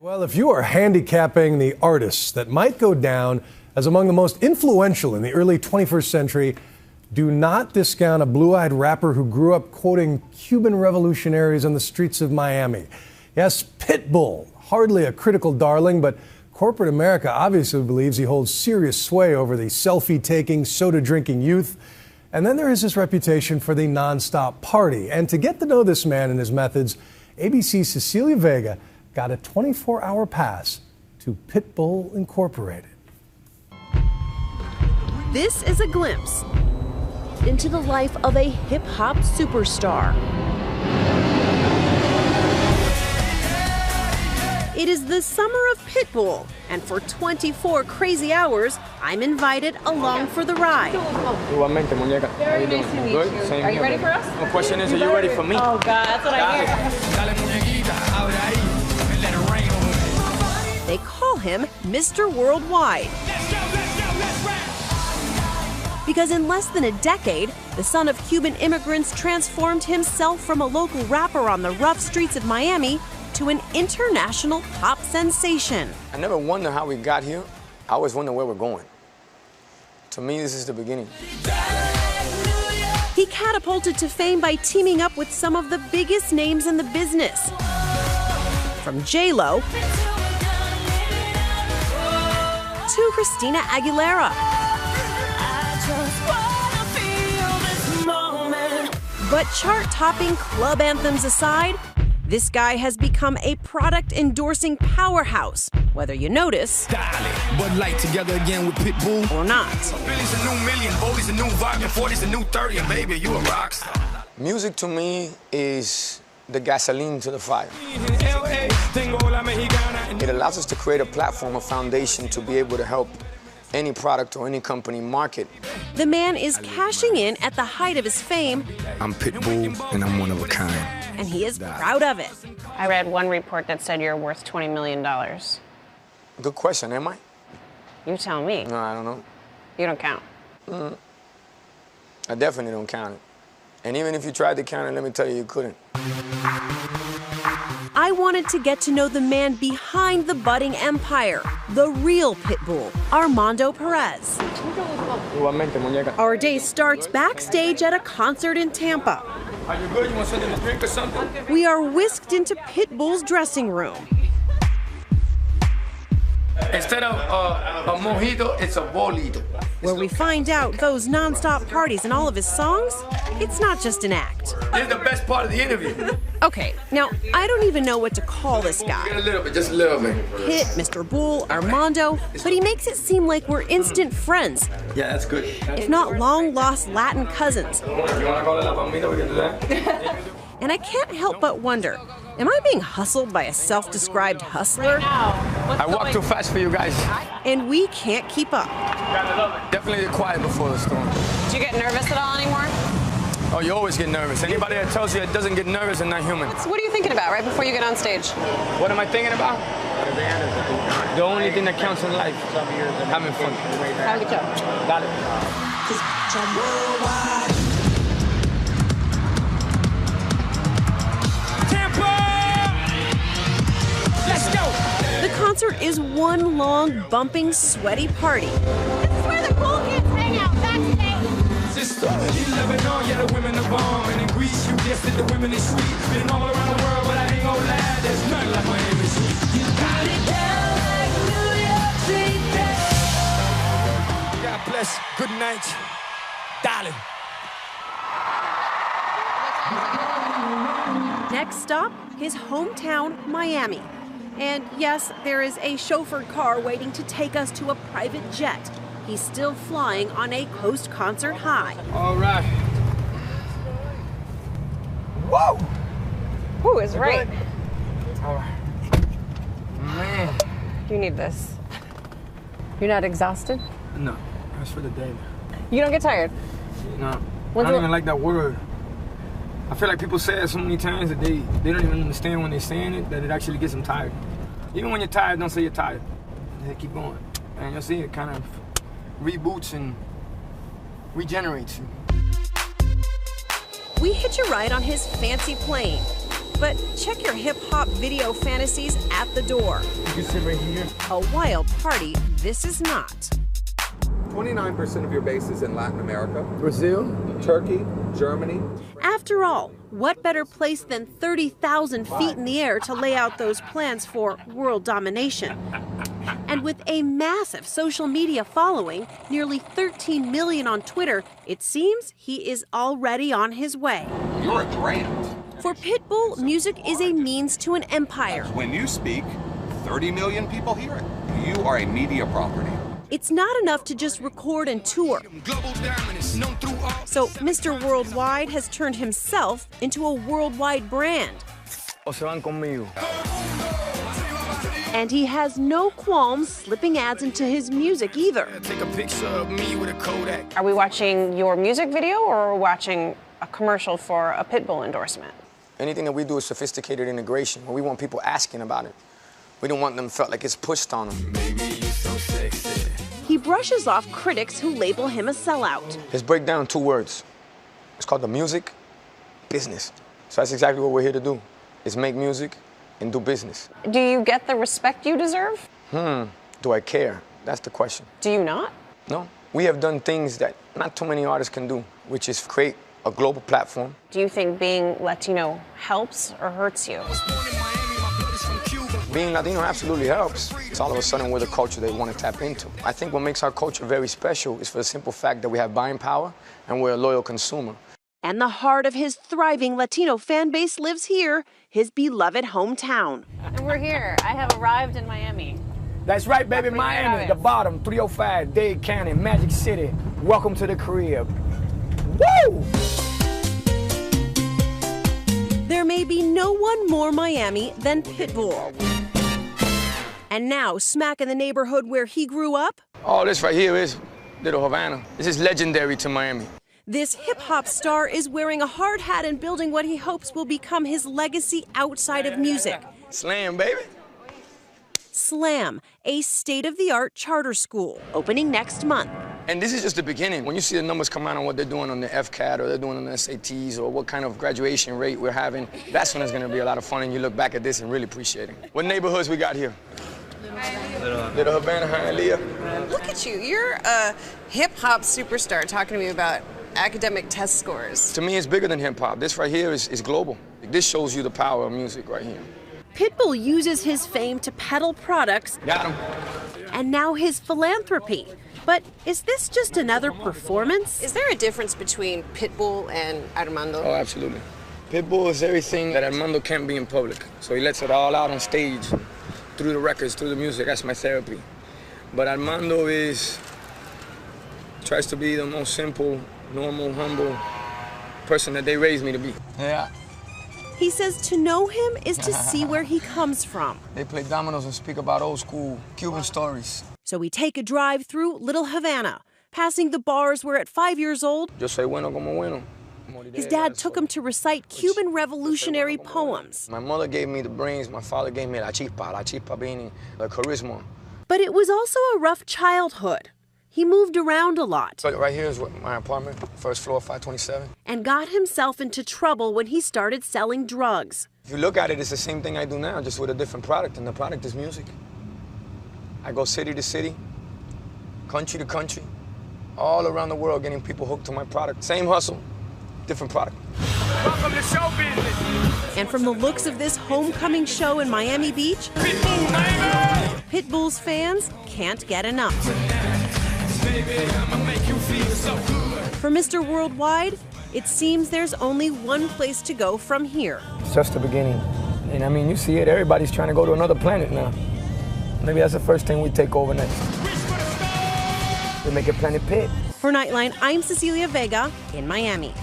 Well, if you are handicapping the artists that might go down as among the most influential in the early 21st century, do not discount a blue-eyed rapper who grew up quoting Cuban revolutionaries on the streets of Miami. Yes, Pitbull, hardly a critical darling, but corporate America obviously believes he holds serious sway over the selfie-taking, soda-drinking youth. And then there is his reputation for the nonstop party. And to get to know this man and his methods, ABC's Cecilia Vega got a 24-hour pass to Pitbull Incorporated. This is a glimpse into the life of a hip-hop superstar. It is the summer of Pitbull, and for 24 crazy hours, I'm invited along for the ride. Igualmente, muñeca. Very nice to meet you. Are you ready for us? The question is, are you ready for me? Oh, God, that's what I hear. They call him Mr. Worldwide. Because in less than a decade, the son of Cuban immigrants transformed himself from a local rapper on the rough streets of Miami to an international pop sensation. I never wonder how we got here. I always wonder where we're going. To me, this is the beginning. He catapulted to fame by teaming up with some of the biggest names in the business. From J-Lo to Christina Aguilera. But chart-topping club anthems aside, this guy has become a product-endorsing powerhouse, whether you notice Bud Light together again with Pitbull or not. Billy's a new million, Bodie's a new vibe, and 40's a new 30, and baby, you a rock star. Music to me is the gasoline to the fire. It allows us to create a platform, a foundation to be able to help any product or any company market. The man is cashing in at the height of his fame. I'm Pitbull, and I'm one of a kind. And he is proud of it. I read one report that said you're worth $20 million. Good question, am I? You tell me. No, I don't know. You don't count. I definitely don't count it. And even if you tried to count it, let me tell you, you couldn't. I wanted to get to know the man behind the budding empire, the real Pitbull, Armando Perez. Igualmente, muñeca. Our day starts backstage at a concert in Tampa. Are you good? You want something to drink or something? We are whisked into Pitbull's dressing room. Instead of a mojito, it's a bolito. Where we find out those nonstop parties and all of his songs, it's not just an act. This is the best part of the interview. Okay, now, I don't even know what to call this Get guy. a little bit, just a little bit. Pit, Mr. Bull, Armando, but he makes it seem like we're instant friends, Yeah, that's good. if not long-lost Latin cousins. You want to call it la familia? We can do that. And I can't help but wonder, am I being hustled by a self-described hustler? I walk too fast for you guys. And we can't keep up. Definitely quiet before the storm. Do you get nervous at all anymore? Oh, you always get nervous. Anybody that tells you it doesn't get nervous is not human. So what are you thinking about right before you get on stage? What am I thinking about? The only thing that counts in life, having fun. Have a good job. Got it. Let's go! The concert is one long, bumping, sweaty party. This is where the cool kids hang out, backstage. Sister, in Lebanon, yeah, the women are bomb. And in Greece, you guessed it, the women is sweet. Been all around the world, but I ain't gonna lie, there's nothing like Miami sweet. You got it down like New York City. God bless. Good night, darling. Next stop, his hometown, Miami. And yes, there is a chauffeured car waiting to take us to a private jet. He's still flying on a post-concert high. All right. Whoa! Ooh, it's right. All right. Man. You need this. You're not exhausted? No, that's for the day. You don't get tired? No, I When's don't the- even like that word. I feel like people say it so many times that they don't even understand when they're saying it, that it actually gets them tired. Even when you're tired, don't say you're tired. They keep going. And you'll see it kind of reboots and regenerates you. We hitch a ride on his fancy plane. But check your hip-hop video fantasies at the door. You can sit right here. A wild party this is not. 29% of your base is in Latin America, Brazil. Turkey, Germany. After all, what better place than 30,000 feet in the air to lay out those plans for world domination? And with a massive social media following, nearly 13 million on Twitter, it seems he is already on his way. You're a brand. For Pitbull, music is a means to an empire. When you speak, 30 million people hear it. You are a media property. It's not enough to just record and tour. So Mr. Worldwide has turned himself into a worldwide brand. O se van conmigo. And he has no qualms slipping ads into his music either. Take a picture of me with a Kodak. Are we watching your music video or are we watching a commercial for a Pitbull endorsement? Anything that we do is sophisticated integration, where we want people asking about it. We don't want them felt like it's pushed on them. Baby, you so sexy. He brushes off critics who label him a sellout. Let's break down 2 words. It's called the music business. So that's exactly what we're here to do, is make music and do business. Do you get the respect you deserve? Do I care? That's the question. Do you not? No. We have done things that not too many artists can do, which is create a global platform. Do you think being Latino helps or hurts you? Being Latino absolutely helps. It's all of a sudden we're the culture they want to tap into. I think what makes our culture very special is for the simple fact that we have buying power and we're a loyal consumer. And the heart of his thriving Latino fan base lives here, his beloved hometown. And we're here. I have arrived in Miami. That's right, baby. Where you Miami, at? the bottom, 305, Dade County, Magic City. Welcome to the crib. Woo! There may be no one more Miami than Pitbull. And now, smack in the neighborhood where he grew up, All this right here is Little Havana. This is legendary to Miami. this hip-hop star is wearing a hard hat and building what he hopes will become his legacy outside of music. Slam, baby. Slam, a state-of-the-art charter school, opening next month. And this is just the beginning. When you see the numbers come out on what they're doing on the FCAT or they're doing on the SATs or what kind of graduation rate we're having, that's when it's gonna be a lot of fun and you look back at this and really appreciate it. What neighborhoods we got here? Little Havana, Hialeah. Look at you. You're a hip-hop superstar talking to me about academic test scores. To me, it's bigger than hip hop. This right here is global. This shows you the power of music right here. Pitbull uses his fame to peddle products. Got him. And now his philanthropy. But is this just another performance? Is there a difference between Pitbull and Armando? Oh, absolutely. Pitbull is everything that Armando can't be in public. So he lets it all out on stage, through the records, through the music. That's my therapy. But Armando tries to be the most simple, normal, humble person that they raised me to be. Yeah. He says to know him is to see where he comes from. They play dominoes and speak about old school Cuban stories. So we take a drive through Little Havana, passing the bars where at 5 years old, Yo soy bueno como bueno. his dad took him to recite Cuban revolutionary poems. My mother gave me the brains, my father gave me la chispa meaning the charisma. But it was also a rough childhood. He moved around a lot But right here is my apartment, first floor, 527. and got himself into trouble when he started selling drugs. If you look at it, it's the same thing I do now, just with a different product, and the product is music. I go city to city, country to country, all around the world getting people hooked to my product. Same hustle, different product. Welcome to show business. And from the looks of this homecoming show in Miami Beach, Pitbull, baby. Pitbull's fans can't get enough. Baby, I'ma make you feel so good. For Mr. Worldwide, it seems there's only one place to go from here. It's just the beginning. And I mean, you see it, everybody's trying to go to another planet now. Maybe that's the first thing we take over next. We make it Planet Pit. For Nightline, I'm Cecilia Vega in Miami.